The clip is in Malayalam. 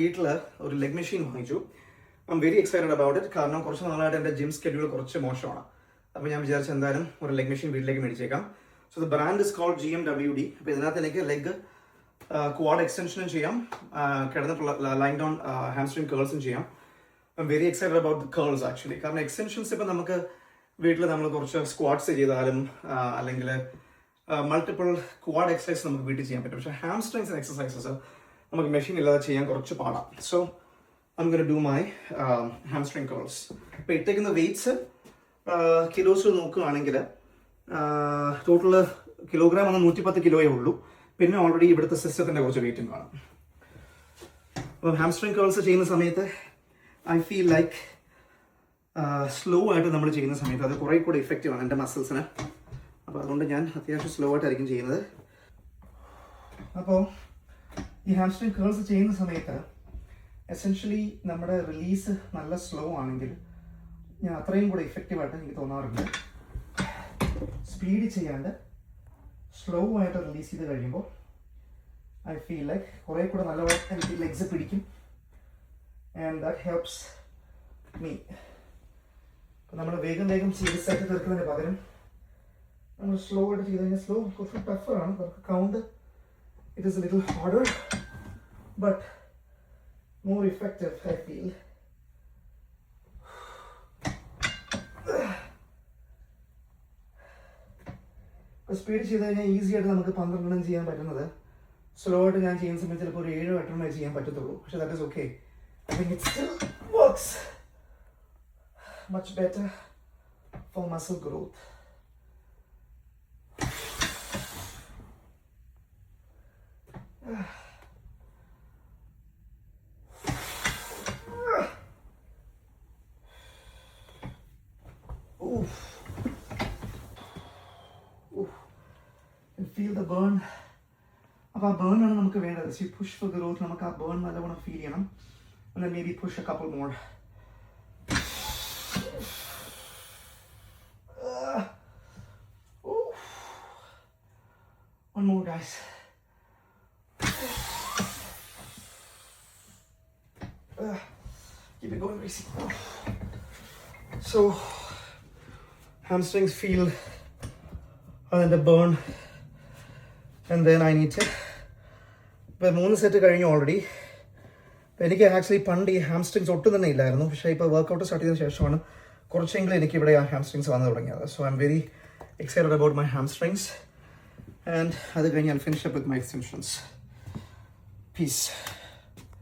വീട്ടിൽ ഒരു ലെഗ് മെഷീൻ വാങ്ങിച്ചു. I am very excited about it. കാരണം കുറച്ച് നാളായിട്ട് എൻ്റെ ജിം സ്കെഡ്യൂൾ കുറച്ച് മോശമാണ്. അപ്പോൾ ഞാൻ വിചാരിച്ചു എന്തായാലും ഒരു ലെഗ് മെഷീൻ വീട്ടിലേക്ക് മേടിച്ചേക്കാം. So the brand is called GMWD. അപ്പോൾ ഇതിനകത്ത് എനിക്ക് ലെഗ് ക്വാഡ് എക്സ്റ്റൻഷനും ചെയ്യാം, കിടന്നിട്ടുള്ള ലൈൻ ഡൗൺ ഹാംസ്ട്രിങ് കേൾസും ചെയ്യാം. I am very excited about the curls actually. കാരണം എക്സ്റ്റൻഷൻസ് ഇപ്പോൾ നമുക്ക് വീട്ടിൽ നമ്മൾ കുറച്ച് സ്ക്വാഡ്സ് ചെയ്താലും അല്ലെങ്കിൽ മൾട്ടിപ്പിൾ ക്വാഡ് എക്സസൈസ് നമുക്ക് വീട്ടിൽ ചെയ്യാൻ പറ്റും. പക്ഷേ ഹാംസ്ട്രിങ്സ് എക്സസൈസസ് നമുക്ക് മെഷീൻ ഇല്ലാതെ ചെയ്യാൻ കുറച്ച് പാടാം. So I'm going to do my hamstring curls. ഇപ്പോൾ ഇട്ടേക്കുന്ന വെയ്റ്റ്സ് കിലോസ് നോക്കുകയാണെങ്കിൽ ടോട്ടൽ കിലോഗ്രാം 110 കിലോയേ ഉള്ളൂ. പിന്നെ ഓൾറെഡി ഇവിടുത്തെ സിസ്റ്റത്തിൻ്റെ കുറച്ച് വെയിറ്റും കാണാം. അപ്പോൾ ഹാംസ്ട്രിങ് കേൾസ് ചെയ്യുന്ന സമയത്ത് ഐ ഫീൽ ലൈക്ക് സ്ലോ ആയിട്ട് നമ്മൾ ചെയ്യുന്ന സമയത്ത് അത് കുറേ കൂടെ ഇഫക്റ്റീവാണ് എൻ്റെ മസിൽസിന്. അപ്പോൾ അതുകൊണ്ട് ഞാൻ അത്യാവശ്യം സ്ലോ ആയിട്ടായിരിക്കും ചെയ്യുന്നത്. അപ്പോൾ ഈ ഹാംസ്ട്രിങ് കേൾസ് ചെയ്യുന്ന സമയത്ത് എസെൻഷ്യലി നമ്മുടെ റിലീസ് നല്ല സ്ലോ ആണെങ്കിൽ ഞാൻ അത്രയും കൂടെ ഇഫക്റ്റീവായിട്ട് എനിക്ക് തോന്നാറുണ്ട്. സ്പീഡ് ചെയ്യാണ്ട് സ്ലോ ആയിട്ട് റിലീസ് ചെയ്ത് കഴിയുമ്പോൾ ഐ ഫീൽ ലൈക്ക് കുറേ കൂടെ നല്ലപോലെ എനിക്ക് ലെഗ്സ് പിടിക്കും. And that helps me. അപ്പോൾ നമ്മൾ വേഗം സീരിയസ് ആയിട്ട് തീർക്കുന്നതിന് പകരം നമ്മൾ സ്ലോ ആയിട്ട് ചെയ്ത് കഴിഞ്ഞാൽ സ്ലോ കുറച്ച് ടഫറാണ്. നമുക്ക് count it is A little harder but more effective, I feel. Speed ചെയ്ത് കഴിഞ്ഞാൽ ഈസി ആയിട്ട് നമുക്ക് 12 ചെയ്യാൻ പറ്റുന്നത് സ്ലോ ആയിട്ട് ഞാൻ ചെയ്യുന്ന സമയത്ത് ചിലപ്പോൾ ഒരു 7-8 ചെയ്യാൻ പറ്റത്തുള്ളൂ. പക്ഷെ that is okay. I think it still works much better for muscle growth. Feel the burn. അപ്പോൾ ആ ബേൺ ആണ് നമുക്ക് വേണ്ടത്. C push for growth. നമുക്ക് ആ ബേൺ നല്ലവണ്ണം ഫീൽ ചെയ്യണം. And then maybe push a couple more. One more, guys. Keep it going, Gracie. So hamstrings feel and the burn. And then I need to ഇപ്പോൾ 3 സെറ്റ് കഴിഞ്ഞു ഓൾറെഡി. എനിക്ക് ആക്ച്വലി പണ്ട് ഈ ഹാംസ്ട്രിങ്സ് ഒട്ടും തന്നെ ഇല്ലായിരുന്നു. പക്ഷേ ഇപ്പോൾ വർക്കൗട്ട് സ്റ്റാർട്ട് ചെയ്തതിന് ശേഷമാണ് കുറച്ചെങ്കിലും എനിക്ക് ഇവിടെ ആ ഹാംസ്ട്രിങ്സ് വന്നു തുടങ്ങിയത്. So I am very excited about my hamstrings. And അത് കഴിഞ്ഞ് I finish up with my extensions. Piece.